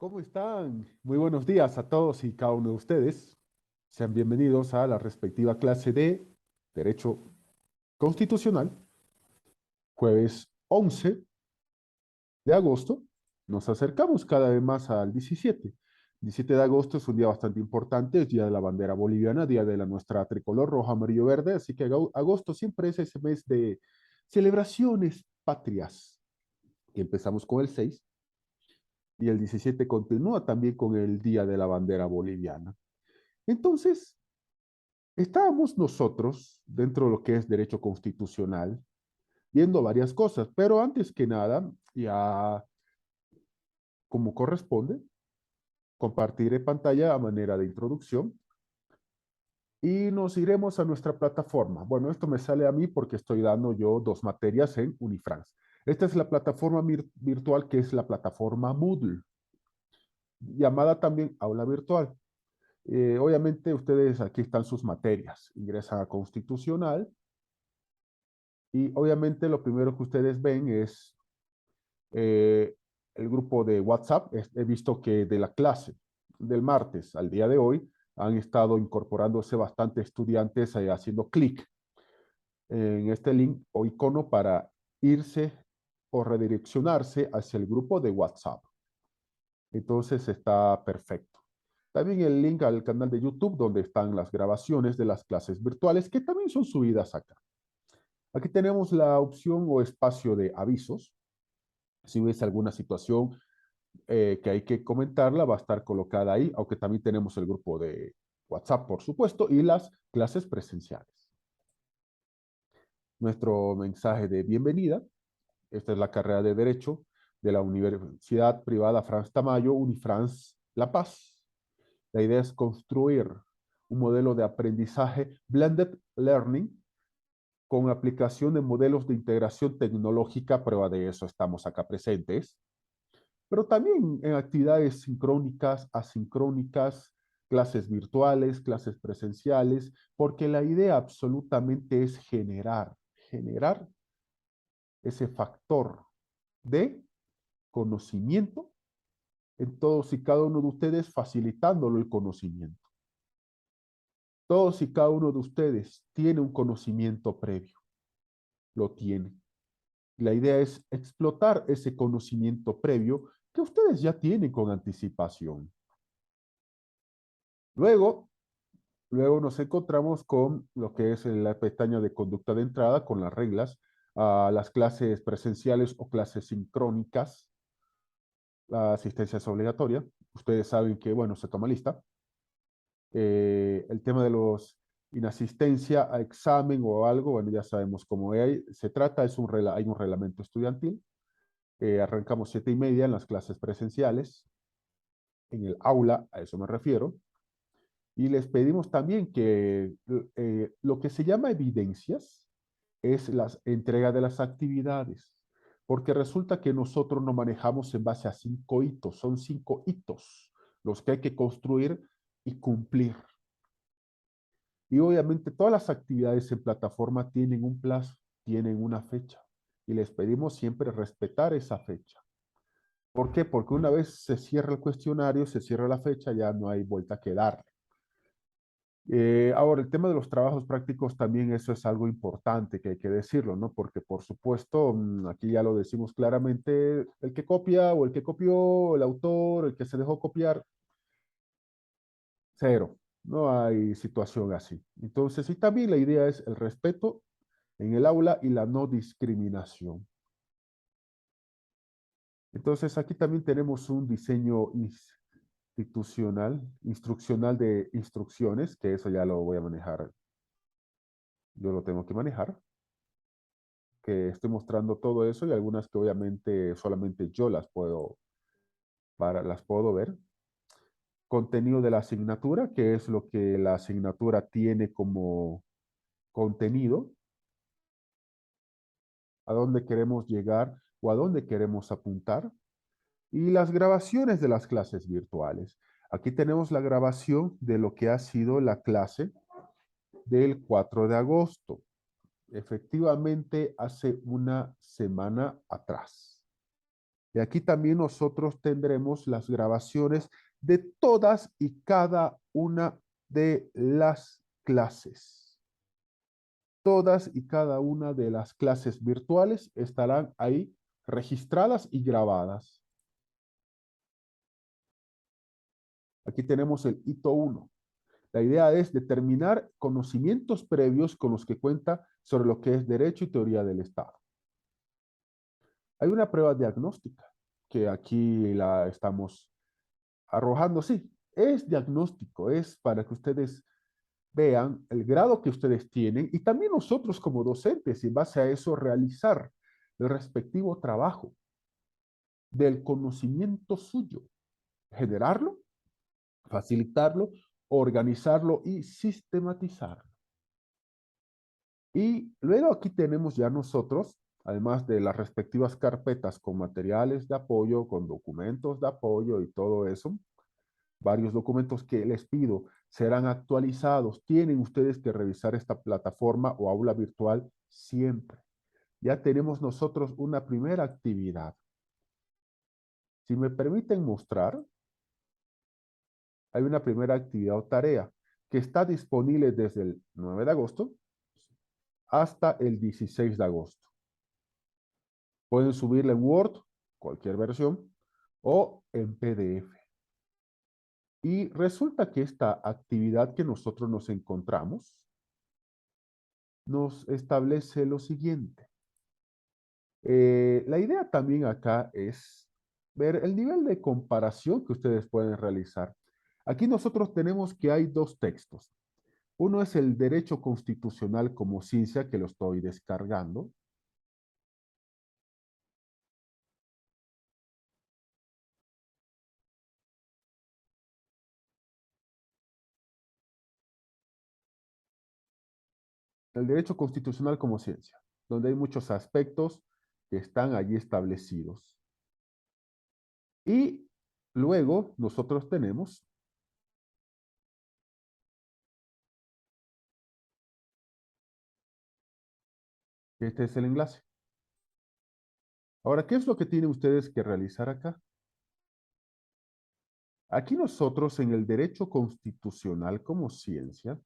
¿Cómo están? Muy buenos días a todos y cada uno de ustedes. Sean bienvenidos a la respectiva clase de Derecho Constitucional, jueves 11 de agosto. Nos acercamos cada vez más al 17. 17 de agosto es un día bastante importante, es Día de la Bandera Boliviana, Día de la nuestra tricolor roja, amarillo, verde, así que agosto siempre es ese mes de celebraciones patrias. Y empezamos con el 6 y el 17 continúa también con el Día de la Bandera Boliviana. Entonces, estábamos nosotros, dentro de lo que es derecho constitucional, viendo varias cosas, pero antes que nada, ya como corresponde, compartiré pantalla a manera de introducción y nos iremos a nuestra plataforma. Bueno, esto me sale a mí porque estoy dando yo dos materias en Unifrance. Esta es la plataforma virtual que es la plataforma Moodle, llamada también aula virtual. Obviamente ustedes aquí están sus materias. Ingresan a constitucional. Y obviamente lo primero que ustedes ven es eh, el grupo de WhatsApp. He visto que de la clase del martes al día de hoy han estado incorporándose bastantes estudiantes haciendo clic en este link o icono para irse o redireccionarse hacia el grupo de WhatsApp. Entonces está perfecto. También el link al canal de YouTube donde están las grabaciones de las clases virtuales que también son subidas acá. Aquí tenemos la opción o espacio de avisos. Si ves alguna situación que hay que comentarla, va a estar colocada ahí, aunque también tenemos el grupo de WhatsApp, por supuesto, y las clases presenciales. Nuestro mensaje de bienvenida. Esta es la carrera de Derecho de la Universidad Privada Franz Tamayo, Unifrance La Paz. La idea es construir un modelo de aprendizaje blended learning con aplicación de modelos de integración tecnológica. Prueba de eso estamos acá presentes, pero también en actividades sincrónicas, asincrónicas, clases virtuales, clases presenciales, porque la idea absolutamente es generar ese factor de conocimiento en todos y cada uno de ustedes, facilitándolo el conocimiento. Todos y cada uno de ustedes tiene un conocimiento previo, lo tiene. La idea es explotar ese conocimiento previo que ustedes ya tienen con anticipación. Luego, Luego nos encontramos con lo que es la pestaña de conducta de entrada, con las reglas, a las clases presenciales o clases sincrónicas. La asistencia es obligatoria. Ustedes saben que, bueno, se toma lista. El tema de los inasistencia a examen o algo, bueno, ya sabemos cómo se trata, hay un reglamento estudiantil. Arrancamos 7:30 en las clases presenciales, en el aula, a eso me refiero. Y les pedimos también que lo que se llama evidencias es la entrega de las actividades, porque resulta que nosotros no manejamos en base a 5 hitos, son 5 hitos los que hay que construir y cumplir. Y obviamente todas las actividades en plataforma tienen un plazo, tienen una fecha, y les pedimos siempre respetar esa fecha. ¿Por qué? Porque una vez se cierra el cuestionario, se cierra la fecha, ya no hay vuelta que darle. Ahora, el tema de los trabajos prácticos también eso es algo importante que hay que decirlo, ¿no? Porque por supuesto, aquí ya lo decimos claramente, el que copia o el que copió, el autor, el que se dejó copiar, cero. No hay situación así. Entonces, y también la idea es el respeto en el aula y la no discriminación. Entonces, aquí también tenemos un diseño institucional, instruccional de instrucciones, que eso ya lo voy a manejar, yo lo tengo que manejar. Que estoy mostrando todo eso y algunas que obviamente solamente yo las puedo ver. Contenido de la asignatura, que es lo que la asignatura tiene como contenido, a dónde queremos llegar o a dónde queremos apuntar. Y las grabaciones de las clases virtuales. Aquí tenemos la grabación de lo que ha sido la clase del 4 de agosto. Efectivamente, hace una semana atrás. Y aquí también nosotros tendremos las grabaciones de todas y cada una de las clases. Todas y cada una de las clases virtuales estarán ahí registradas y grabadas. Aquí tenemos el hito 1. La idea es determinar conocimientos previos con los que cuenta sobre lo que es derecho y teoría del Estado. Hay una prueba diagnóstica que aquí la estamos arrojando. Sí, es diagnóstico, es para que ustedes vean el grado que ustedes tienen y también nosotros como docentes, y en base a eso realizar el respectivo trabajo del conocimiento suyo, generarlo, facilitarlo, organizarlo y sistematizarlo. Y luego aquí tenemos ya nosotros, además de las respectivas carpetas con materiales de apoyo, con documentos de apoyo y todo eso, varios documentos que les pido serán actualizados. Tienen ustedes que revisar esta plataforma o aula virtual siempre. Ya tenemos nosotros una primera actividad. Si me permiten mostrar, hay una primera actividad o tarea que está disponible desde el 9 de agosto hasta el 16 de agosto. Pueden subirla en Word, cualquier versión, o en PDF. Y resulta que esta actividad que nosotros nos encontramos nos establece lo siguiente. La idea también acá es ver el nivel de comparación que ustedes pueden realizar. Aquí nosotros tenemos que hay dos textos. Uno es el derecho constitucional como ciencia, que lo estoy descargando. El derecho constitucional como ciencia, donde hay muchos aspectos que están allí establecidos. Y luego nosotros tenemos, este es el enlace. Ahora, ¿qué es lo que tienen ustedes que realizar acá? Aquí nosotros en el derecho constitucional como ciencia,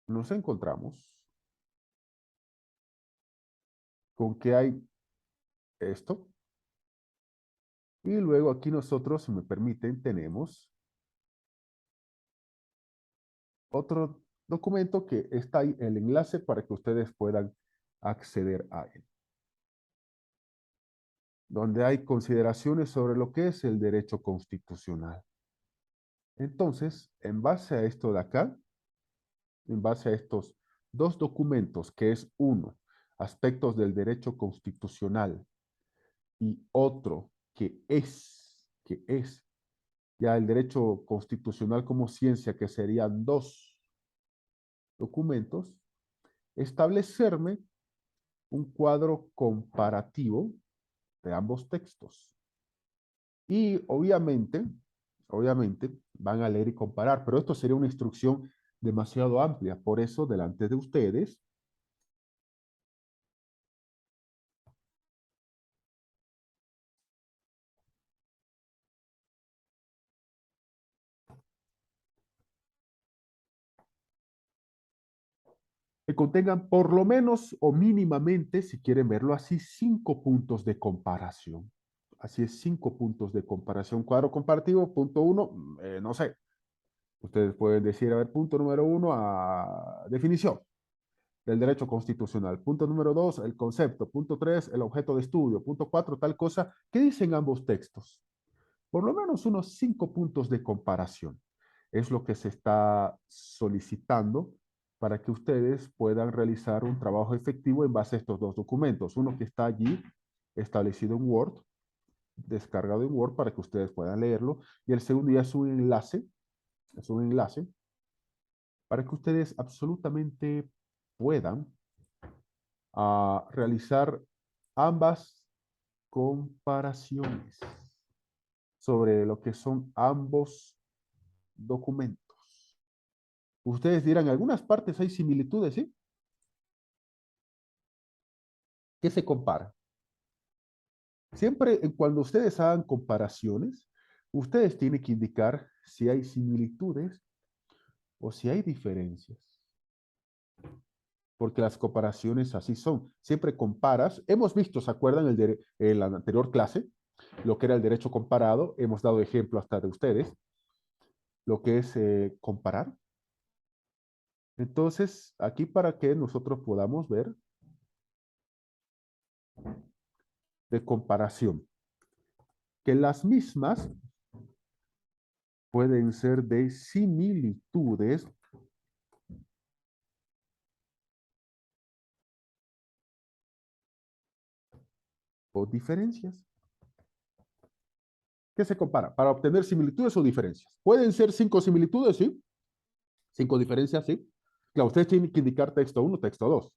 nos encontramos con que hay esto. Y luego aquí nosotros, si me permiten, tenemos otro documento que está ahí, el enlace para que ustedes puedan acceder a él, donde hay consideraciones sobre lo que es el derecho constitucional. Entonces, en base a esto de acá, en base a estos dos documentos, que es uno, aspectos del derecho constitucional, y otro que es ya el derecho constitucional como ciencia, que serían dos documentos, establecerme un cuadro comparativo de ambos textos. Y obviamente van a leer y comparar, pero esto sería una instrucción demasiado amplia. Por eso, delante de ustedes, que contengan por lo menos o mínimamente, si quieren verlo así, 5 puntos de comparación. Así es, 5 puntos de comparación. Cuadro comparativo, punto 1, no sé. Ustedes pueden decir, a ver, punto número 1, a definición del derecho constitucional. Punto número 2, el concepto. Punto 3, el objeto de estudio. Punto 4, tal cosa. ¿Qué dicen ambos textos? Por lo menos unos 5 puntos de comparación. Es lo que se está solicitando para que ustedes puedan realizar un trabajo efectivo en base a estos dos documentos. Uno que está allí establecido en Word, descargado en Word para que ustedes puedan leerlo. Y el segundo ya es un enlace para que ustedes absolutamente puedan realizar ambas comparaciones sobre lo que son ambos documentos. Ustedes dirán, en algunas partes hay similitudes, ¿sí? ¿Qué se compara? Siempre cuando ustedes hagan comparaciones, ustedes tienen que indicar si hay similitudes o si hay diferencias. Porque las comparaciones así son. Siempre comparas. Hemos visto, ¿se acuerdan en la anterior clase? Lo que era el derecho comparado. Hemos dado ejemplo hasta de ustedes. Lo que es comparar. Entonces, aquí para que nosotros podamos ver de comparación, que las mismas pueden ser de similitudes o diferencias. ¿Qué se compara? Para obtener similitudes o diferencias. Pueden ser 5 similitudes, ¿sí? 5 diferencias, ¿sí? Claro, ustedes tienen que indicar texto 1, texto 2.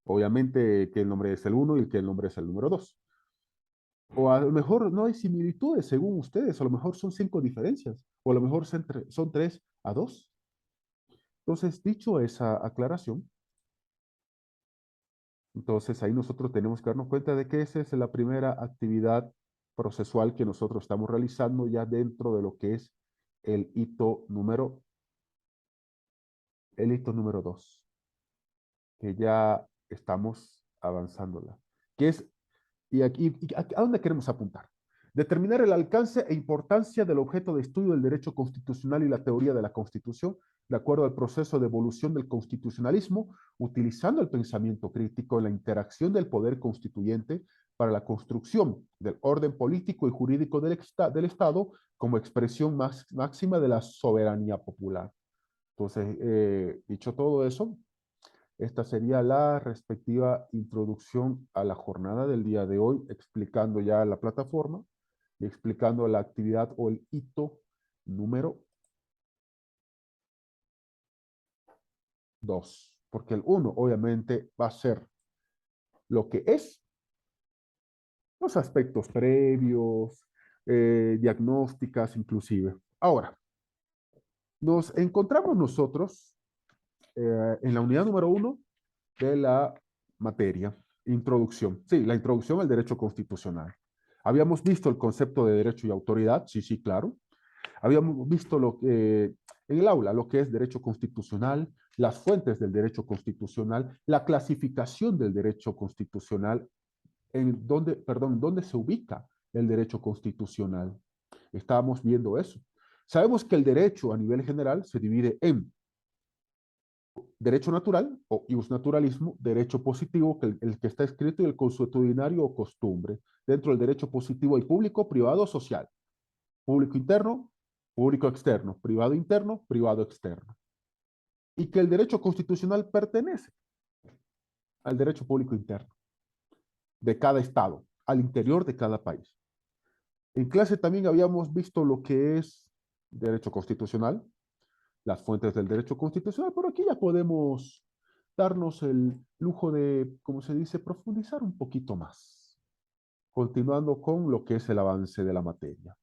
Obviamente que el nombre es el 1 y que el nombre es el número 2. O a lo mejor no hay similitudes según ustedes, a lo mejor son 5 diferencias, o a lo mejor son 3 a 2. Entonces, dicho esa aclaración, entonces ahí nosotros tenemos que darnos cuenta de que esa es la primera actividad procesual que nosotros estamos realizando ya dentro de lo que es el hito número, el hito número 2, que ya estamos avanzándola, que es, ¿a dónde queremos apuntar? Determinar el alcance e importancia del objeto de estudio del derecho constitucional y la teoría de la Constitución, de acuerdo al proceso de evolución del constitucionalismo, utilizando el pensamiento crítico en la interacción del poder constituyente para la construcción del orden político y jurídico del Estado como expresión máxima de la soberanía popular. Entonces, dicho todo eso, esta sería la respectiva introducción a la jornada del día de hoy, explicando ya la plataforma y explicando la actividad o el hito número 2. Porque el 1 obviamente va a ser lo que es los aspectos previos, diagnósticas inclusive. Ahora, nos encontramos nosotros en la unidad número 1 de la materia, introducción. Sí, la introducción al derecho constitucional. Habíamos visto el concepto de derecho y autoridad, sí, sí, claro. Habíamos visto en el aula lo que es derecho constitucional, las fuentes del derecho constitucional, la clasificación del derecho constitucional, dónde se ubica el derecho constitucional. Estábamos viendo eso. Sabemos que el derecho a nivel general se divide en derecho natural o naturalismo, derecho positivo, que el que está escrito, y el consuetudinario o costumbre. Dentro del derecho positivo hay público, privado, social. Público interno, público externo, privado interno, privado externo. Y que el derecho constitucional pertenece al derecho público interno de cada estado, al interior de cada país. En clase también habíamos visto lo que es derecho constitucional, las fuentes del derecho constitucional, pero aquí ya podemos darnos el lujo de, como se dice, profundizar un poquito más, continuando con lo que es el avance de la materia.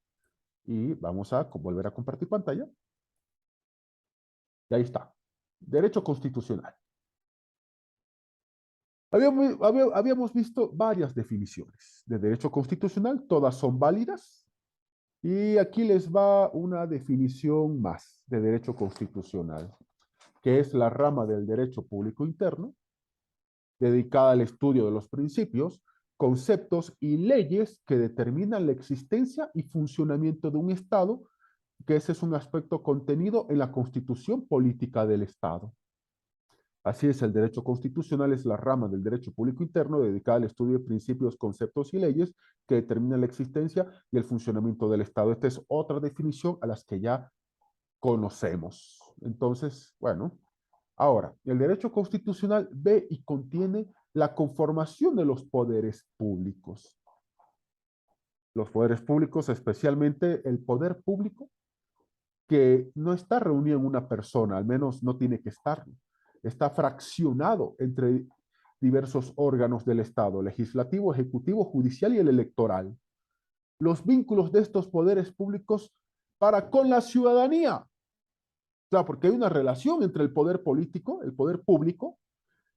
Y vamos a volver a compartir pantalla. Y ahí está. Derecho constitucional. Habíamos visto varias definiciones de derecho constitucional, todas son válidas. Y aquí les va una definición más de derecho constitucional, que es la rama del derecho público interno, dedicada al estudio de los principios, conceptos y leyes que determinan la existencia y funcionamiento de un Estado, que ese es un aspecto contenido en la Constitución política del Estado. Así es, el derecho constitucional es la rama del derecho público interno dedicada al estudio de principios, conceptos y leyes que determinan la existencia y el funcionamiento del Estado. Esta es otra definición a las que ya conocemos. Entonces, bueno, ahora, el derecho constitucional ve y contiene la conformación de los poderes públicos. Los poderes públicos, especialmente el poder público, que no está reunido en una persona, al menos no tiene que estarlo. Está fraccionado entre diversos órganos del Estado, legislativo, ejecutivo, judicial y el electoral. Los vínculos de estos poderes públicos para con la ciudadanía. Claro, porque hay una relación entre el poder político, el poder público,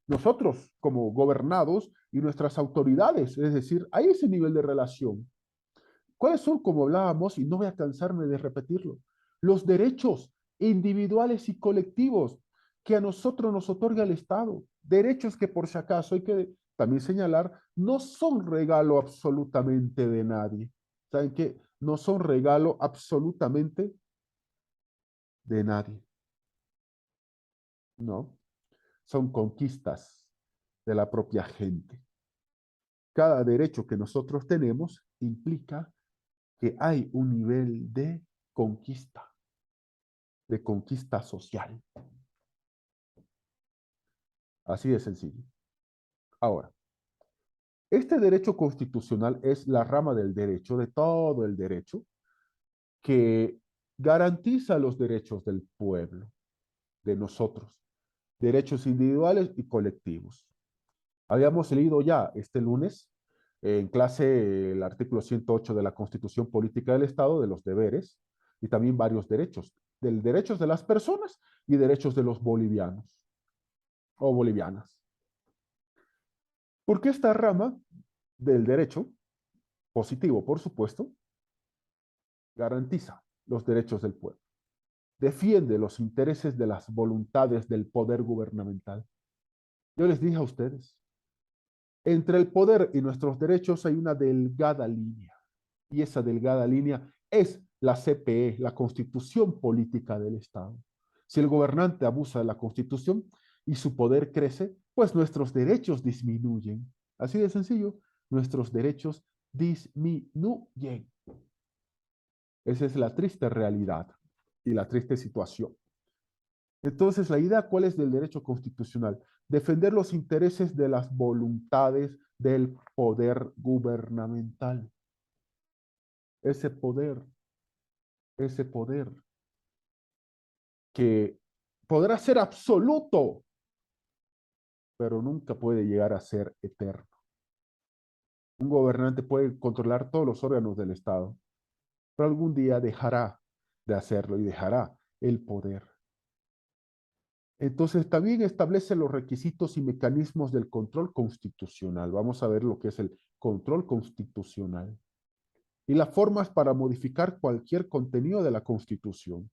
nosotros como gobernados y nuestras autoridades, es decir, hay ese nivel de relación. ¿Cuáles son, como hablábamos, y no voy a cansarme de repetirlo, los derechos individuales y colectivos que a nosotros nos otorga el Estado? Derechos que, por si acaso, hay que también señalar, no son regalo absolutamente de nadie. ¿Saben qué? No son regalo absolutamente de nadie. No, son conquistas de la propia gente. Cada derecho que nosotros tenemos implica que hay un nivel de conquista social. Así de sencillo. Ahora, este derecho constitucional es la rama del derecho, de todo el derecho, que garantiza los derechos del pueblo, de nosotros, derechos individuales y colectivos. Habíamos leído ya este lunes en clase el artículo 108 de la Constitución Política del Estado, de los deberes, y también varios derechos, del derechos de las personas y derechos de los bolivianos o bolivianas. Porque esta rama del derecho, positivo por supuesto, garantiza los derechos del pueblo, defiende los intereses de las voluntades del poder gubernamental. Yo les dije a ustedes, entre el poder y nuestros derechos hay una delgada línea, y esa delgada línea es la CPE, la Constitución Política del Estado. Si el gobernante abusa de la Constitución y su poder crece, pues nuestros derechos disminuyen. Así de sencillo, nuestros derechos disminuyen. Esa es la triste realidad y la triste situación. Entonces, la idea, ¿cuál es del derecho constitucional? Defender los intereses de las voluntades del poder gubernamental. Ese poder, ese poder que podrá ser absoluto, pero nunca puede llegar a ser eterno. Un gobernante puede controlar todos los órganos del Estado, pero algún día dejará de hacerlo y dejará el poder. Entonces, también establece los requisitos y mecanismos del control constitucional. Vamos a ver lo que es el control constitucional y las formas para modificar cualquier contenido de la Constitución.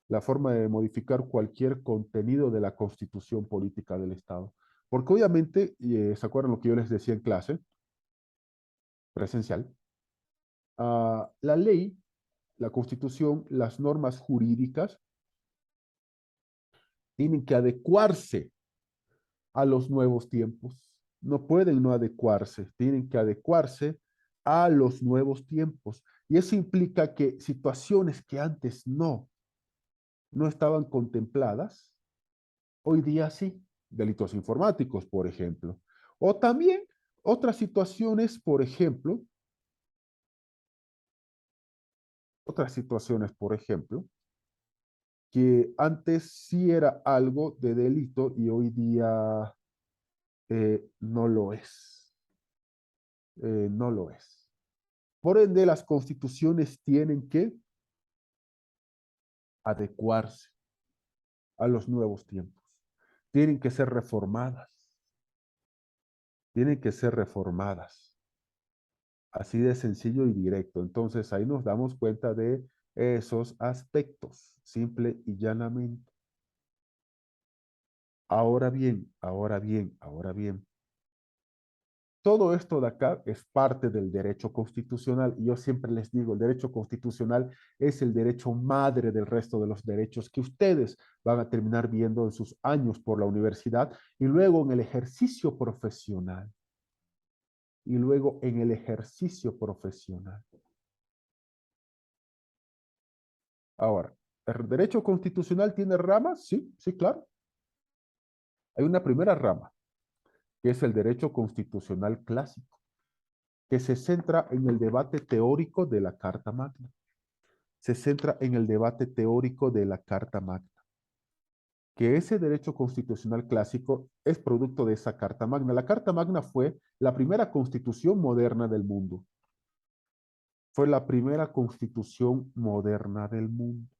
La forma de modificar cualquier contenido de la Constitución política del Estado. Porque obviamente, ¿se acuerdan lo que yo les decía en clase presencial? La ley, la Constitución, las normas jurídicas tienen que adecuarse a los nuevos tiempos. No pueden no adecuarse, tienen que adecuarse a los nuevos tiempos. Y eso implica que situaciones que antes no estaban contempladas, hoy día sí. Delitos informáticos, por ejemplo. O también otras situaciones, por ejemplo, que antes sí era algo de delito y hoy día no lo es. No lo es. Por ende, las constituciones tienen que adecuarse a los nuevos tiempos. Tienen que ser reformadas. Tienen que ser reformadas. Así de sencillo y directo. Entonces ahí nos damos cuenta de esos aspectos, simple y llanamente. Ahora bien, ahora bien, ahora bien. Todo esto de acá es parte del derecho constitucional y yo siempre les digo, el derecho constitucional es el derecho madre del resto de los derechos que ustedes van a terminar viendo en sus años por la universidad y luego en el ejercicio profesional. Y luego en el ejercicio profesional. Ahora, ¿el derecho constitucional tiene ramas? Sí, sí, claro. Hay una primera rama, que es el derecho constitucional clásico, que se centra en el debate teórico de la Carta Magna. Se centra en el debate teórico de la Carta Magna. Que ese derecho constitucional clásico es producto de esa Carta Magna. La Carta Magna fue la primera constitución moderna del mundo. Fue la primera constitución moderna del mundo.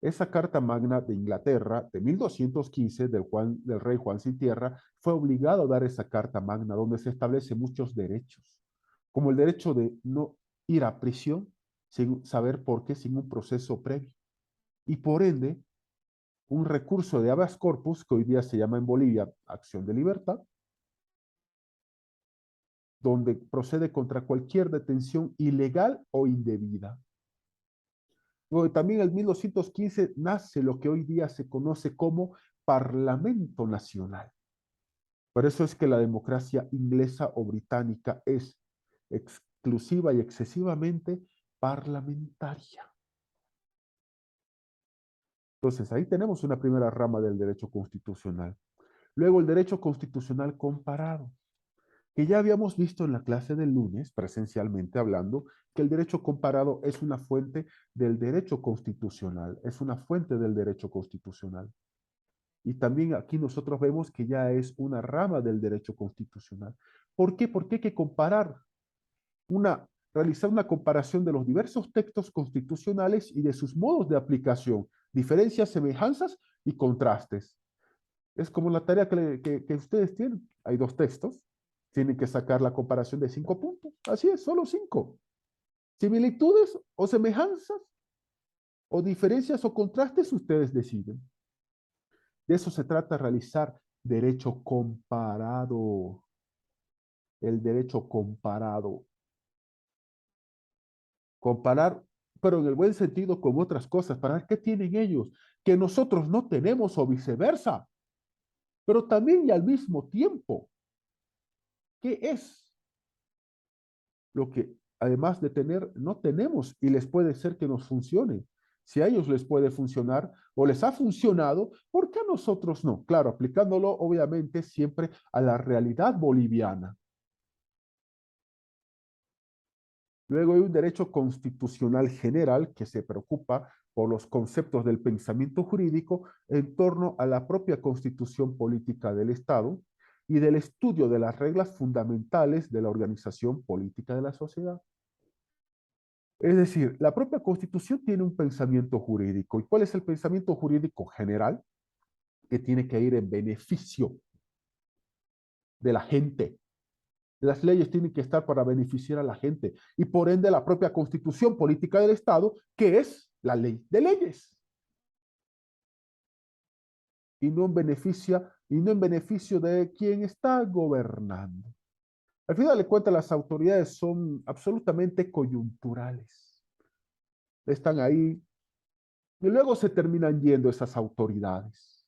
Esa Carta Magna de Inglaterra de 1215 del rey Juan Sin Tierra fue obligado a dar esa Carta Magna donde se establecen muchos derechos, como el derecho de no ir a prisión sin saber por qué, sin un proceso previo. Y por ende, un recurso de habeas corpus, que hoy día se llama en Bolivia acción de libertad, donde procede contra cualquier detención ilegal o indebida. Luego, también en 1215 nace lo que hoy día se conoce como Parlamento Nacional. Por eso es que la democracia inglesa o británica es exclusiva y excesivamente parlamentaria. Entonces, ahí tenemos una primera rama del derecho constitucional. Luego, el derecho constitucional comparado, que ya habíamos visto en la clase del lunes, presencialmente hablando, que el derecho comparado es una fuente del derecho constitucional, es una fuente del derecho constitucional. Y también aquí nosotros vemos que ya es una rama del derecho constitucional. ¿Por qué? Porque hay que realizar una comparación de los diversos textos constitucionales y de sus modos de aplicación, diferencias, semejanzas y contrastes. Es como la tarea que ustedes tienen. Hay dos textos, tienen que sacar la comparación de 5 puntos. Así es, solo 5. Similitudes o semejanzas o diferencias o contrastes, ustedes deciden. De eso se trata realizar derecho comparado. El derecho comparado. Comparar, pero en el buen sentido con otras cosas, para ver qué tienen ellos, que nosotros no tenemos o viceversa. Pero también y al mismo tiempo, ¿qué es lo que además de tener, no tenemos y les puede ser que nos funcione? Si a ellos les puede funcionar o les ha funcionado, ¿por qué a nosotros no? Claro, aplicándolo obviamente siempre a la realidad boliviana. Luego hay un derecho constitucional general que se preocupa por los conceptos del pensamiento jurídico en torno a la propia constitución política del Estado y del estudio de las reglas fundamentales de la organización política de la sociedad. Es decir, la propia constitución tiene un pensamiento jurídico. ¿Y cuál es el pensamiento jurídico general? Que tiene que ir en beneficio de la gente. Las leyes tienen que estar para beneficiar a la gente y por ende la propia constitución política del Estado, que es la ley de leyes. Y no en beneficio de quien está gobernando. Al final de cuentas, las autoridades son absolutamente coyunturales. Están ahí y luego se terminan yendo esas autoridades.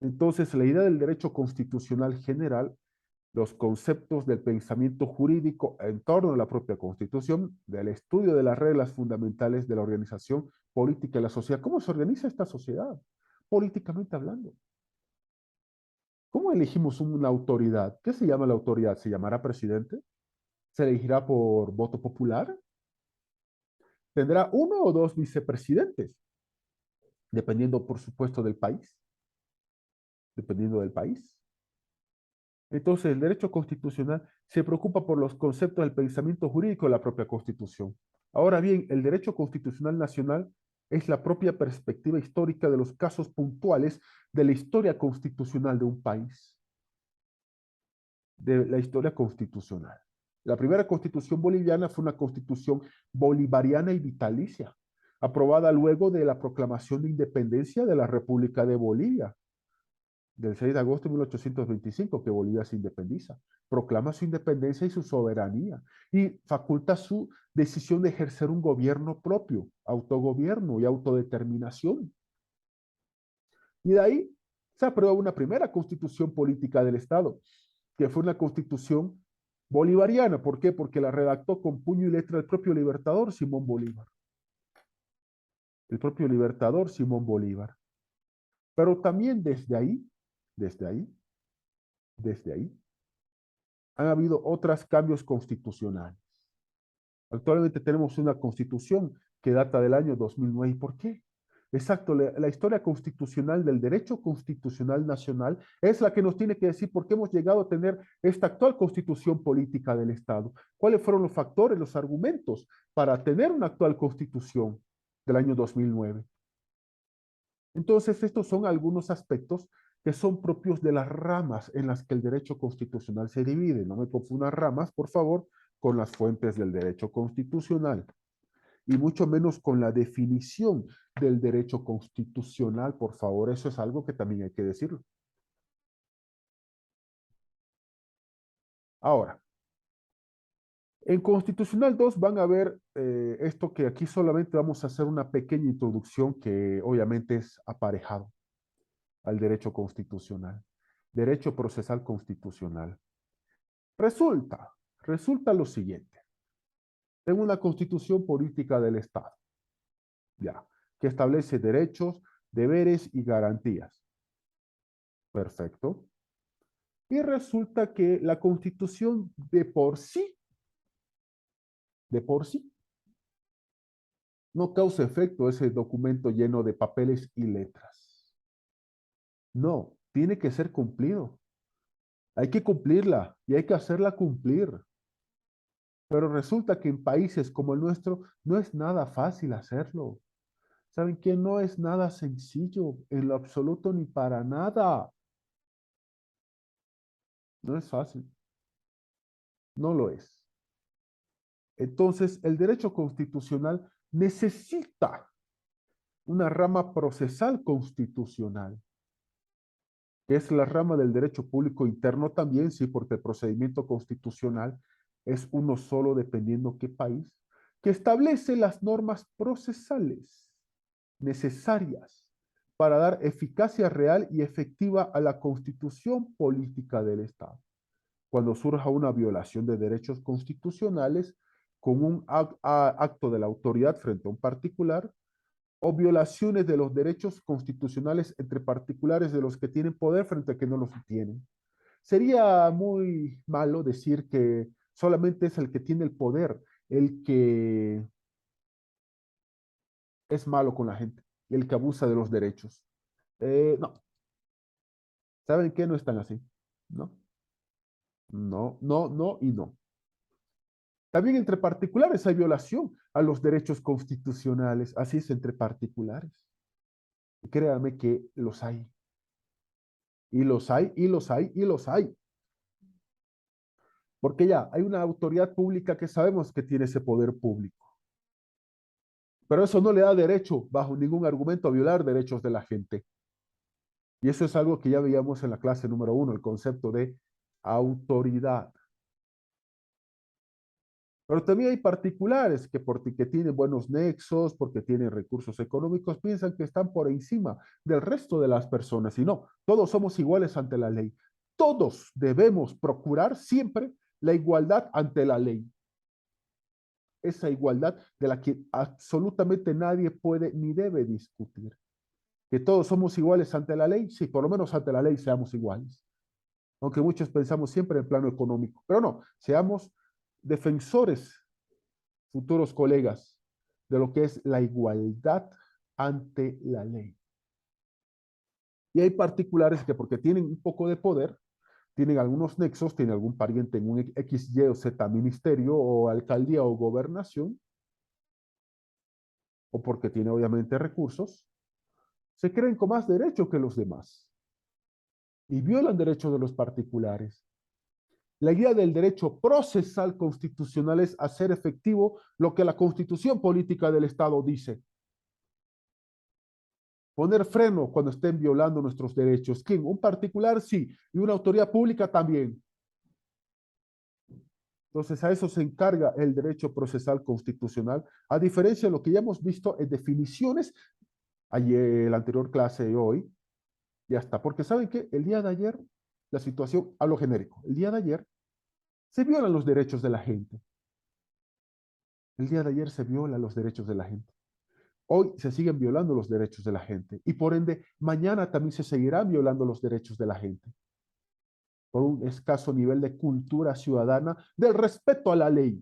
Entonces, la idea del derecho constitucional general, los conceptos del pensamiento jurídico en torno a la propia Constitución, del estudio de las reglas fundamentales de la organización política de la sociedad. ¿Cómo se organiza esta sociedad? Políticamente hablando. ¿Cómo elegimos una autoridad? ¿Qué se llama la autoridad? ¿Se llamará presidente? ¿Se elegirá por voto popular? ¿Tendrá uno o dos vicepresidentes? Dependiendo, por supuesto, del país. Dependiendo del país. Entonces, el derecho constitucional se preocupa por los conceptos del pensamiento jurídico de la propia Constitución. Ahora bien, el derecho constitucional nacional es la propia perspectiva histórica de los casos puntuales de la historia constitucional de un país, de la historia constitucional. La primera constitución boliviana fue una constitución bolivariana y vitalicia, aprobada luego de la proclamación de independencia de la República de Bolivia del 6 de agosto de 1825, que Bolivia se independiza, proclama su independencia y su soberanía y faculta su decisión de ejercer un gobierno propio, autogobierno y autodeterminación. Y de ahí se aprueba una primera constitución política del Estado, que fue una constitución bolivariana. ¿Por qué? Porque la redactó con puño y letra el propio libertador Simón Bolívar. El propio libertador Simón Bolívar. Pero también desde ahí, desde ahí, han habido otros cambios constitucionales. Actualmente tenemos una constitución que data del año 2009. ¿Y por qué? Exacto, la historia constitucional del derecho constitucional nacional es la que nos tiene que decir por qué hemos llegado a tener esta actual constitución política del Estado. ¿Cuáles fueron los factores, los argumentos para tener una actual constitución? del año 2009. Entonces, estos son algunos aspectos que son propios de las ramas en las que el derecho constitucional se divide. No me confundan ramas, por favor, con las fuentes del derecho constitucional y mucho menos con la definición del derecho constitucional, por favor. Eso es algo que también hay que decirlo. Ahora, en Constitucional 2 van a ver esto que aquí solamente vamos a hacer una pequeña introducción que obviamente es aparejado al derecho constitucional. Derecho procesal constitucional. Resulta, resulta lo siguiente. Tengo una constitución política del Estado, ya, que establece derechos, deberes y garantías. Perfecto. Y resulta que la constitución de por sí, no causa efecto ese documento lleno de papeles y letras. No, tiene que ser cumplido. Hay que cumplirla y hay que hacerla cumplir. Pero resulta que en países como el nuestro no es nada fácil hacerlo. ¿Saben qué? No es nada sencillo en lo absoluto ni para nada. No es fácil. No lo es. Entonces, el derecho constitucional necesita una rama procesal constitucional, que es la rama del derecho público interno también, sí, porque el procedimiento constitucional es uno solo dependiendo qué país, que establece las normas procesales necesarias para dar eficacia real y efectiva a la constitución política del Estado. Cuando surja una violación de derechos constitucionales con un acto de la autoridad frente a un particular, o violaciones de los derechos constitucionales entre particulares de los que tienen poder frente a que no los tienen. Sería muy malo decir que solamente es el que tiene el poder el que es malo con la gente, el que abusa de los derechos. No, ¿saben qué? No están así. No, no, no, no y no. También entre particulares hay violación a los derechos constitucionales, así es entre particulares. Y créanme que los hay. Y los hay, y los hay, y los hay. Porque ya hay una autoridad pública que sabemos que tiene ese poder público. Pero eso no le da derecho, bajo ningún argumento, a violar derechos de la gente. Y eso es algo que ya veíamos en la clase número 1, el concepto de autoridad. Pero también hay particulares que porque tienen buenos nexos, porque tienen recursos económicos, piensan que están por encima del resto de las personas. Y no, todos somos iguales ante la ley. Todos debemos procurar siempre la igualdad ante la ley. Esa igualdad de la que absolutamente nadie puede ni debe discutir. Que todos somos iguales ante la ley, sí, por lo menos ante la ley seamos iguales. Aunque muchos pensamos siempre en el plano económico, pero no, seamos defensores, futuros colegas, de lo que es la igualdad ante la ley. Y hay particulares que porque tienen un poco de poder, tienen algunos nexos, tienen algún pariente en un X, Y o Z ministerio o alcaldía o gobernación, o porque tiene obviamente recursos, se creen con más derecho que los demás y violan derechos de los particulares. La idea del derecho procesal constitucional es hacer efectivo lo que la constitución política del Estado dice. Poner freno cuando estén violando nuestros derechos. ¿Quién? Un particular, sí, y una autoridad pública también. Entonces, a eso se encarga el derecho procesal constitucional, a diferencia de lo que ya hemos visto en definiciones ayer, la anterior clase de hoy, ya está. Porque ¿saben qué? El día de ayer, la situación, a lo genérico, el día de ayer se violan los derechos de la gente. El día de ayer se violan los derechos de la gente. Hoy se siguen violando los derechos de la gente y por ende mañana también se seguirán violando los derechos de la gente por un escaso nivel de cultura ciudadana del respeto a la ley.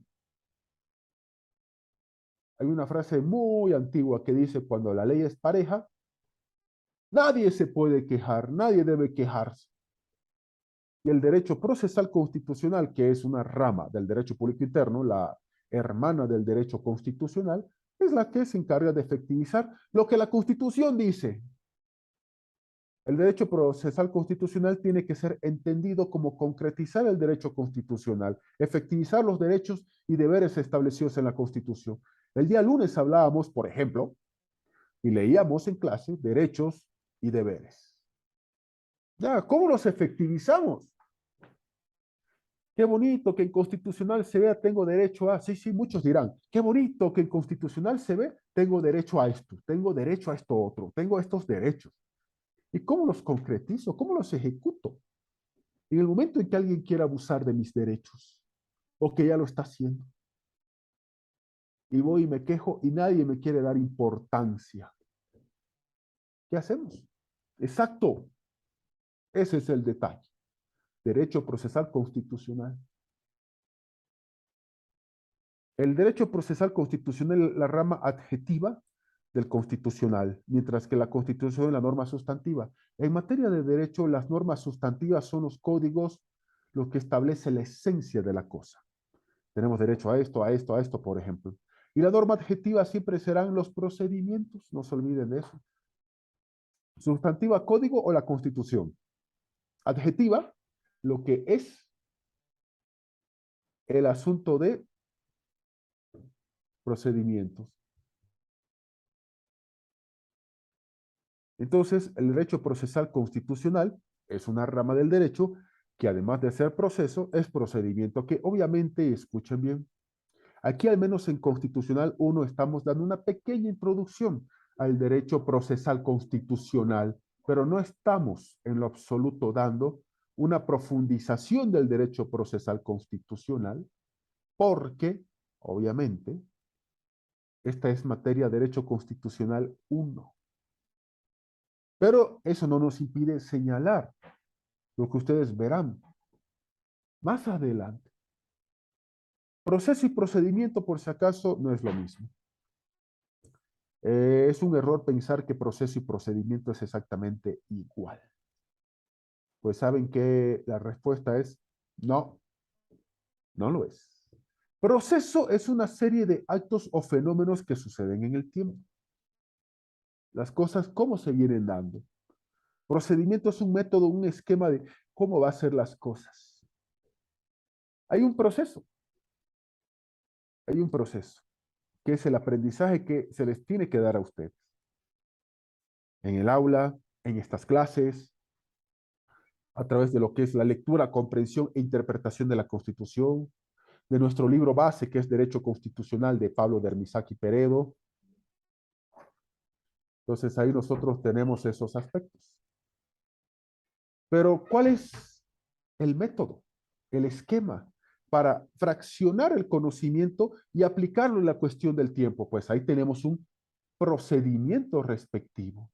Hay una frase muy antigua que dice, cuando la ley es pareja, nadie se puede quejar, nadie debe quejarse. Y el derecho procesal constitucional, que es una rama del derecho público interno, la hermana del derecho constitucional, es la que se encarga de efectivizar lo que la Constitución dice. El derecho procesal constitucional tiene que ser entendido como concretizar el derecho constitucional, efectivizar los derechos y deberes establecidos en la Constitución. El día lunes hablábamos, por ejemplo, y leíamos en clase derechos y deberes. Ya, ¿cómo los efectivizamos? Qué bonito que en constitucional se vea, tengo derecho a, sí, sí, muchos dirán, qué bonito que en constitucional se ve, tengo derecho a esto, tengo derecho a esto otro, tengo estos derechos. ¿Y cómo los concretizo? ¿Cómo los ejecuto? En el momento en que alguien quiera abusar de mis derechos, o que ya lo está haciendo, y voy y me quejo y nadie me quiere dar importancia, ¿qué hacemos? Exacto, ese es el detalle. Derecho procesal constitucional. El derecho procesal constitucional es la rama adjetiva del constitucional, mientras que la Constitución es la norma sustantiva. En materia de derecho, las normas sustantivas son los códigos, lo que establece la esencia de la cosa. Tenemos derecho a esto, a esto, a esto, por ejemplo. Y la norma adjetiva siempre serán los procedimientos, no se olviden de eso. Sustantiva, código o la Constitución. Adjetiva, lo que es el asunto de procedimientos. Entonces, el derecho procesal constitucional es una rama del derecho que además de ser proceso, es procedimiento, que obviamente, escuchen bien, aquí al menos en Constitucional 1 estamos dando una pequeña introducción al derecho procesal constitucional, pero no estamos en lo absoluto dando una profundización del derecho procesal constitucional, porque, obviamente, esta es materia de derecho constitucional 1. Pero eso no nos impide señalar lo que ustedes verán más adelante. Proceso y procedimiento, por si acaso, no es lo mismo. Es un error pensar que proceso y procedimiento es exactamente igual. Pues saben que la respuesta es no, no lo es. Proceso es una serie de actos o fenómenos que suceden en el tiempo. Las cosas, cómo se vienen dando. Procedimiento es un método, un esquema de cómo va a ser las cosas. Hay un proceso, que es el aprendizaje que se les tiene que dar a ustedes. En el aula, en estas clases, a través de lo que es la lectura, comprensión e interpretación de la Constitución, de nuestro libro base, que es Derecho Constitucional de Pablo Dermisaki Peredo. Entonces ahí nosotros tenemos esos aspectos. Pero ¿cuál es el método, el esquema para fraccionar el conocimiento y aplicarlo en la cuestión del tiempo? Pues ahí tenemos un procedimiento respectivo.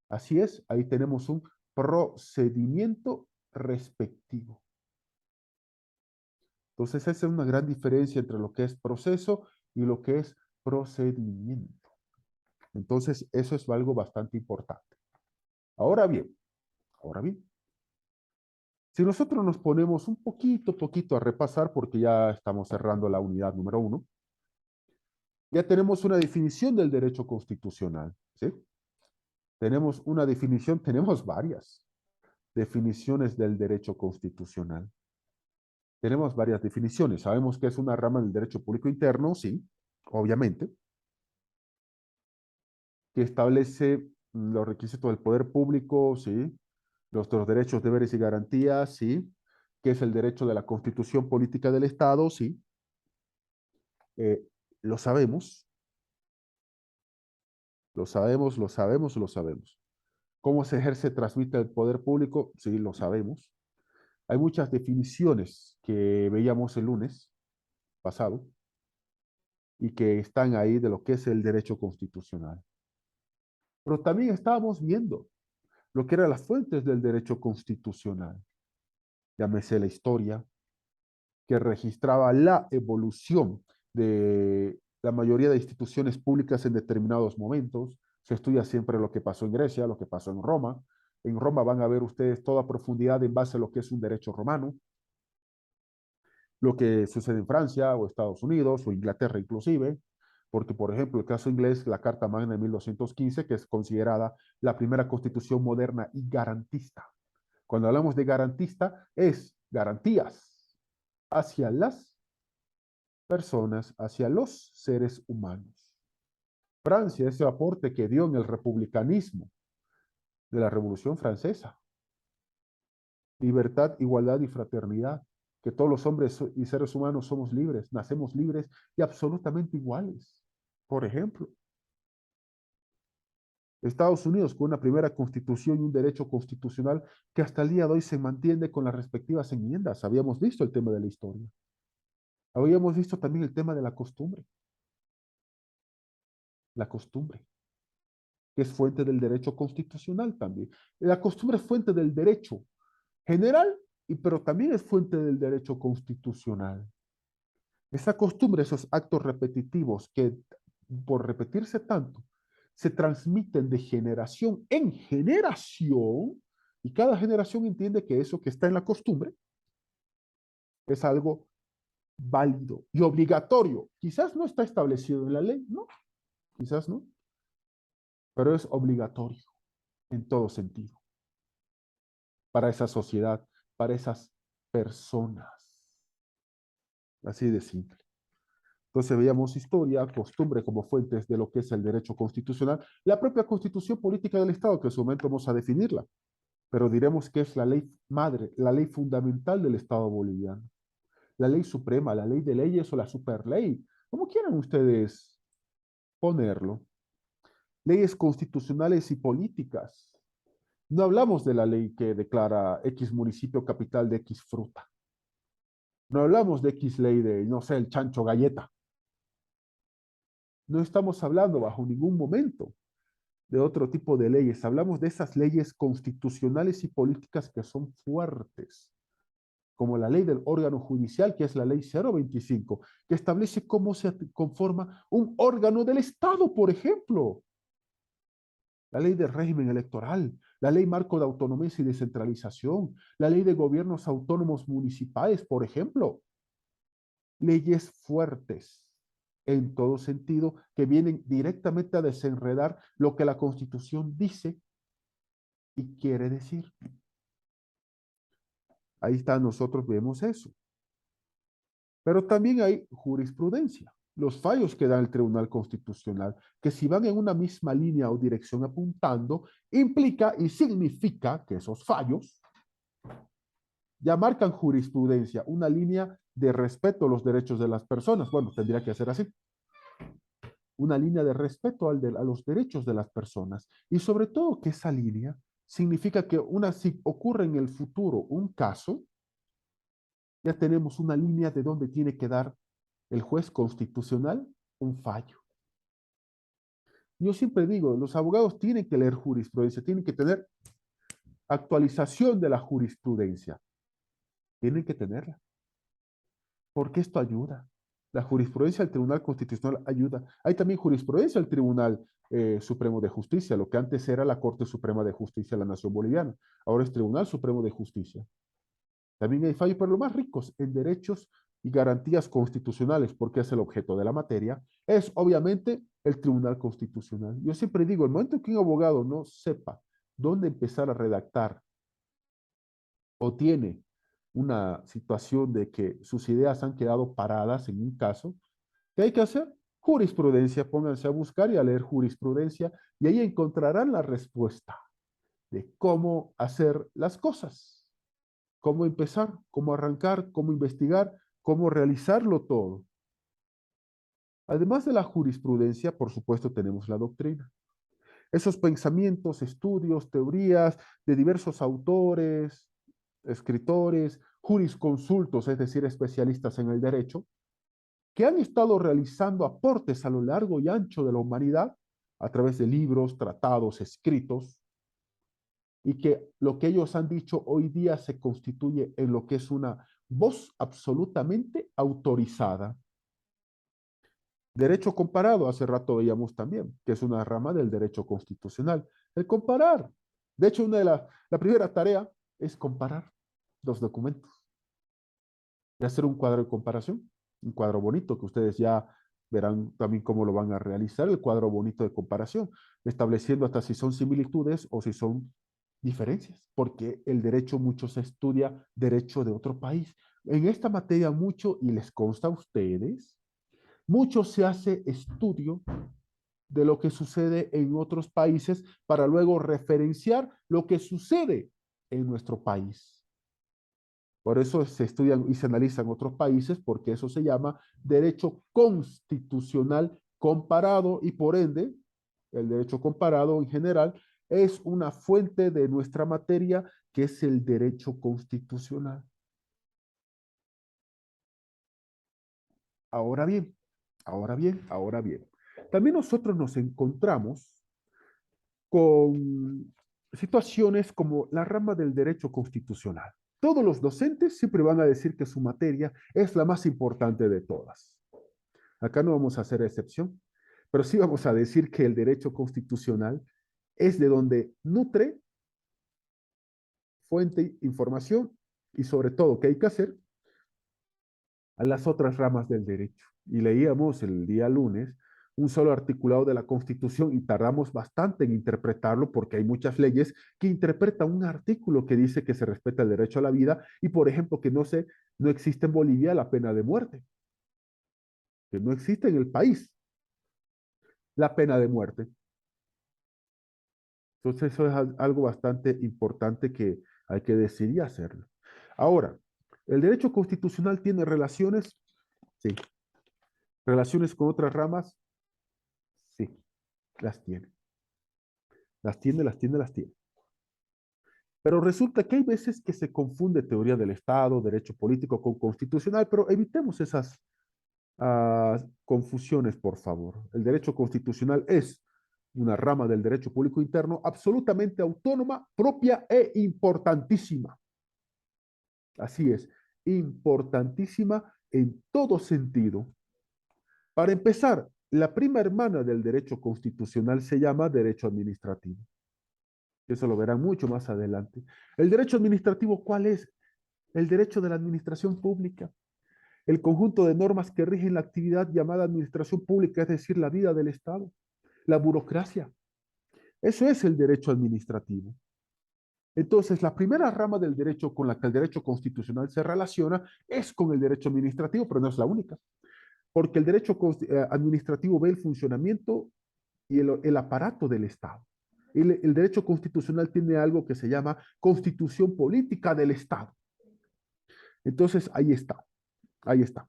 Así es, ahí tenemos un procedimiento respectivo. Entonces, esa es una gran diferencia entre lo que es proceso y lo que es procedimiento. Entonces, eso es algo bastante importante. Ahora bien, si nosotros nos ponemos un poquito a repasar, porque ya estamos cerrando la unidad número 1, ya tenemos una definición del derecho constitucional, ¿sí? Tenemos una definición, tenemos varias definiciones del derecho constitucional. Tenemos varias definiciones. Sabemos que es una rama del derecho público interno, sí, obviamente, que establece los requisitos del poder público, sí, nuestros derechos, deberes y garantías, sí, que es el derecho de la constitución política del Estado, sí. Eh, lo sabemos, lo sabemos, lo sabemos, lo sabemos. ¿Cómo se ejerce, transmite el poder público? Sí, lo sabemos. Hay muchas definiciones que veíamos el lunes pasado y que están ahí de lo que es el derecho constitucional. Pero también estábamos viendo lo que eran las fuentes del derecho constitucional. Llámese la historia, que registraba la evolución de la mayoría de instituciones públicas en determinados momentos. Se estudia siempre lo que pasó en Grecia, lo que pasó en Roma. En Roma van a ver ustedes toda profundidad en base a lo que es un derecho romano, lo que sucede en Francia o Estados Unidos o Inglaterra inclusive, porque, por ejemplo, el caso inglés, la Carta Magna de 1215, que es considerada la primera constitución moderna y garantista. Cuando hablamos de garantista, es garantías hacia las personas, hacia los seres humanos. Francia, ese aporte que dio en el republicanismo de la Revolución Francesa. Libertad, igualdad y fraternidad. Que todos los hombres y seres humanos somos libres, nacemos libres y absolutamente iguales. Por ejemplo, Estados Unidos con una primera constitución y un derecho constitucional que hasta el día de hoy se mantiene con las respectivas enmiendas. Habíamos visto el tema de la historia. Habíamos visto también el tema de la costumbre. La costumbre, que es fuente del derecho constitucional también. La costumbre es fuente del derecho general, pero también es fuente del derecho constitucional. Esa costumbre, esos actos repetitivos que por repetirse tanto, se transmiten de generación en generación y cada generación entiende que eso que está en la costumbre es algo válido y obligatorio. Quizás no está establecido en la ley, no, quizás no, pero es obligatorio en todo sentido para esa sociedad, para esas personas. Así de simple. Entonces veíamos historia, costumbre como fuentes de lo que es el derecho constitucional, la propia constitución política del Estado, que en su momento vamos a definirla, pero diremos que es la ley madre, la ley fundamental del Estado boliviano, la ley suprema, la ley de leyes o la superley, como quieran ustedes ponerlo. Leyes constitucionales y políticas. No hablamos de la ley que declara X municipio capital de X fruta. No hablamos de X ley de, no sé, el chancho galleta. No estamos hablando bajo ningún momento de otro tipo de leyes. Hablamos de esas leyes constitucionales y políticas que son fuertes, como la ley del órgano judicial, que es la ley 025, que establece cómo se conforma un órgano del Estado, por ejemplo. La ley del régimen electoral, la ley marco de autonomía y descentralización, la ley de gobiernos autónomos municipales, por ejemplo. Leyes fuertes en todo sentido que vienen directamente a desenredar lo que la Constitución dice y quiere decir. Ahí está, nosotros vemos eso. Pero también hay jurisprudencia, los fallos que da el Tribunal Constitucional, que si van en una misma línea o dirección apuntando, implica y significa que esos fallos ya marcan jurisprudencia, una línea de respeto a los derechos de las personas. Bueno, tendría que ser así. Una línea de respeto a los derechos de las personas. Y sobre todo que esa línea significa que si ocurre en el futuro un caso, ya tenemos una línea de donde tiene que dar el juez constitucional un fallo. Yo siempre digo, los abogados tienen que leer jurisprudencia, tienen que tener actualización de la jurisprudencia. Tienen que tenerla. Porque esto ayuda. La jurisprudencia del Tribunal Constitucional ayuda. Hay también jurisprudencia del Tribunal Supremo de Justicia, lo que antes era la Corte Suprema de Justicia de la Nación Boliviana. Ahora es Tribunal Supremo de Justicia. También hay fallos, pero los más ricos en derechos y garantías constitucionales, porque es el objeto de la materia, es obviamente el Tribunal Constitucional. Yo siempre digo, el momento que un abogado no sepa dónde empezar a redactar o tiene una situación de que sus ideas han quedado paradas en un caso, ¿qué hay que hacer? Jurisprudencia, pónganse a buscar y a leer jurisprudencia y ahí encontrarán la respuesta de cómo hacer las cosas, cómo empezar, cómo arrancar, cómo investigar, cómo realizarlo todo. Además de la jurisprudencia, por supuesto, tenemos la doctrina. Esos pensamientos, estudios, teorías de diversos autores, escritores, jurisconsultos, es decir, especialistas en el derecho, que han estado realizando aportes a lo largo y ancho de la humanidad a través de libros, tratados, escritos, y que lo que ellos han dicho hoy día se constituye en lo que es una voz absolutamente autorizada. Derecho comparado, hace rato veíamos también, que es una rama del derecho constitucional. El comparar. De hecho, la primera tarea es comparar los documentos y hacer un cuadro de comparación, un cuadro bonito que ustedes ya Verán también cómo lo van a realizar, el cuadro bonito de comparación, estableciendo hasta si son similitudes o si son diferencias, porque el derecho mucho se estudia derecho de otro país. En esta materia mucho, y les consta a ustedes, mucho se hace estudio de lo que sucede en otros países para luego referenciar lo que sucede en nuestro país. Por eso se estudian y se analizan otros países, porque eso se llama derecho constitucional comparado y por ende, el derecho comparado en general es una fuente de nuestra materia que es el derecho constitucional. Ahora bien, ahora bien. También nosotros nos encontramos con situaciones como la rama del derecho constitucional. Todos los docentes siempre van a decir que su materia es la más importante de todas. Acá no vamos a hacer excepción, pero sí vamos a decir que el derecho constitucional es de donde nutre fuente, información y sobre todo, ¿qué hay que hacer? A las otras ramas del derecho. Y leíamos el día lunes un solo articulado de la Constitución y tardamos bastante en interpretarlo porque hay muchas leyes que interpretan un artículo que dice que se respeta el derecho a la vida y, por ejemplo, que no existe en Bolivia la pena de muerte, que no existe en el país la pena de muerte. Entonces eso es algo bastante importante que hay que decidir hacerlo. Ahora, ¿el derecho constitucional tiene relaciones? Sí. ¿Relaciones con otras ramas? Sí, las tiene. Las tiene, las tiene, las tiene. Pero resulta que hay veces que se confunde teoría del Estado, derecho político con constitucional, pero evitemos esas confusiones, por favor. El derecho constitucional es una rama del derecho público interno absolutamente autónoma, propia e importantísima. Así es, importantísima en todo sentido. Para empezar, la prima hermana del derecho constitucional se llama derecho administrativo. Eso lo verán mucho más adelante. El derecho administrativo, ¿cuál es? El derecho de la administración pública. El conjunto de normas que rigen la actividad llamada administración pública, es decir, la vida del Estado, la burocracia. Eso es el derecho administrativo. Entonces, la primera rama del derecho con la que el derecho constitucional se relaciona es con el derecho administrativo, pero no es la única, porque el derecho administrativo ve el funcionamiento y el aparato del Estado. El derecho constitucional tiene algo que se llama constitución política del Estado. Entonces, ahí está, ahí está.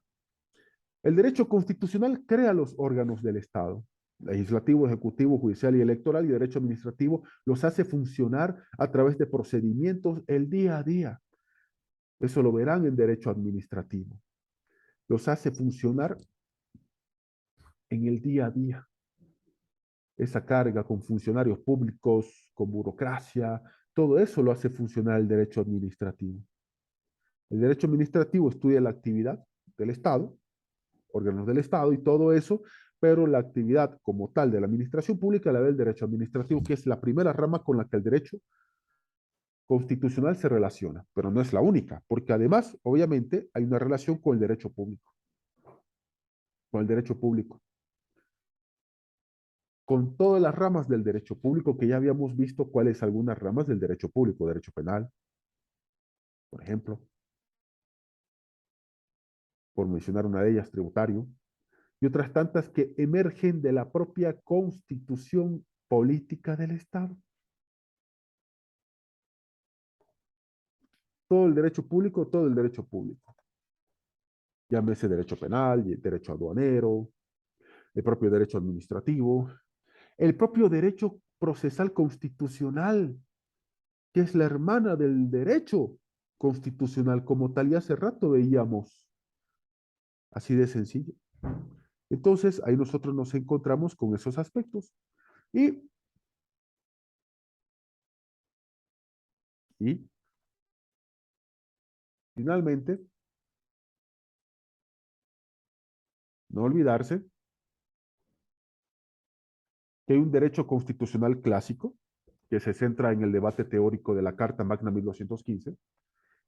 El derecho constitucional crea los órganos del Estado, legislativo, ejecutivo, judicial y electoral, y derecho administrativo los hace funcionar a través de procedimientos el día a día. Eso lo verán en derecho administrativo. Los hace funcionar en el día a día. Esa carga con funcionarios públicos, con burocracia, todo eso lo hace funcionar el derecho administrativo. El derecho administrativo estudia la actividad del Estado, órganos del Estado y todo eso, pero la actividad como tal de la administración pública la ve el derecho administrativo, que es la primera rama con la que el derecho constitucional se relaciona, pero no es la única, porque además, obviamente, hay una relación con el derecho público, con el derecho público, con todas las ramas del derecho público que ya habíamos visto cuáles algunas ramas del derecho público, derecho penal, por ejemplo, por mencionar una de ellas, tributario, y otras tantas que emergen de la propia constitución política del Estado. Todo el derecho público, todo el derecho público. Llámese derecho penal, derecho aduanero, el propio derecho administrativo, el propio derecho procesal constitucional, que es la hermana del derecho constitucional como tal, y hace rato veíamos, así de sencillo. Entonces, ahí nosotros nos encontramos con esos aspectos. Y, y finalmente, no olvidarse que hay un derecho constitucional clásico que se centra en el debate teórico de la Carta Magna 1215,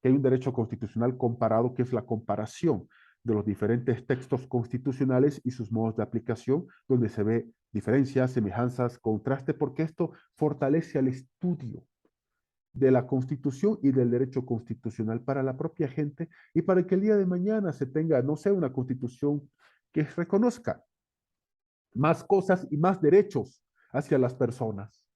que hay un derecho constitucional comparado, que es la comparación de los diferentes textos constitucionales y sus modos de aplicación, donde se ve diferencias, semejanzas, contraste, porque esto fortalece al estudio de la Constitución y del derecho constitucional para la propia gente y para que el día de mañana se tenga, no sé, una Constitución que reconozca más cosas y más derechos hacia las personas.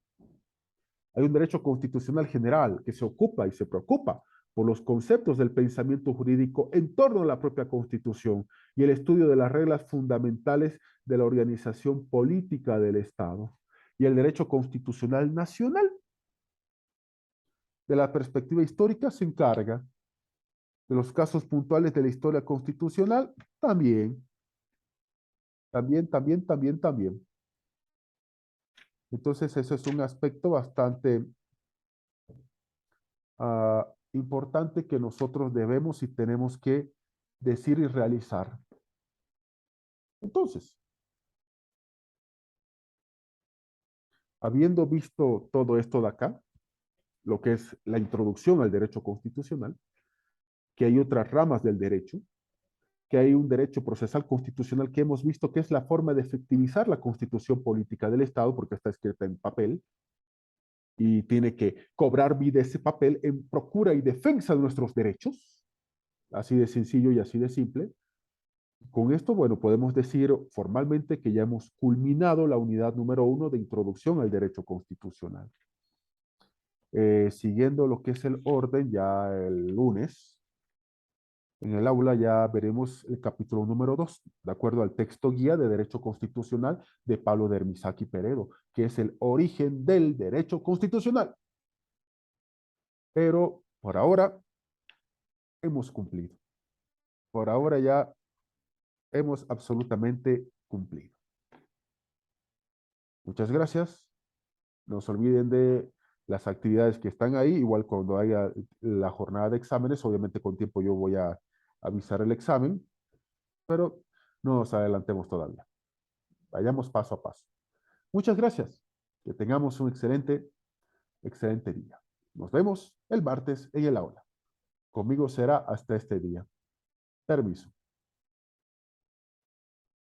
Hay un derecho constitucional general que se ocupa y se preocupa por los conceptos del pensamiento jurídico en torno a la propia Constitución y el estudio de las reglas fundamentales de la organización política del Estado. Y el derecho constitucional nacional, de la perspectiva histórica, se encarga de los casos puntuales de la historia constitucional, también, también. Entonces, eso es un aspecto bastante importante que nosotros debemos y tenemos que decir y realizar. Entonces, habiendo visto todo esto de acá, lo que es la introducción al derecho constitucional, que hay otras ramas del derecho, que hay un derecho procesal constitucional que hemos visto que es la forma de efectivizar la constitución política del Estado, porque está escrita en papel, y tiene que cobrar vida ese papel en procura y defensa de nuestros derechos, así de sencillo y así de simple. Con esto, bueno, podemos decir formalmente que ya hemos culminado la unidad número 1 de introducción al derecho constitucional. Siguiendo lo que es el orden, ya el lunes, en el aula ya veremos el capítulo número 2, de acuerdo al texto guía de Derecho Constitucional de Pablo de Hermisaki Peredo, que es el origen del derecho constitucional. Pero por ahora hemos cumplido. Por ahora ya hemos absolutamente cumplido. Muchas gracias. No se olviden de las actividades que están ahí. Igual cuando haya la jornada de exámenes, obviamente con tiempo yo voy a avisar el examen, pero no nos adelantemos todavía. Vayamos paso a paso. Muchas gracias. Que tengamos un excelente día. Nos vemos el martes en el aula. Conmigo será hasta este día. Permiso.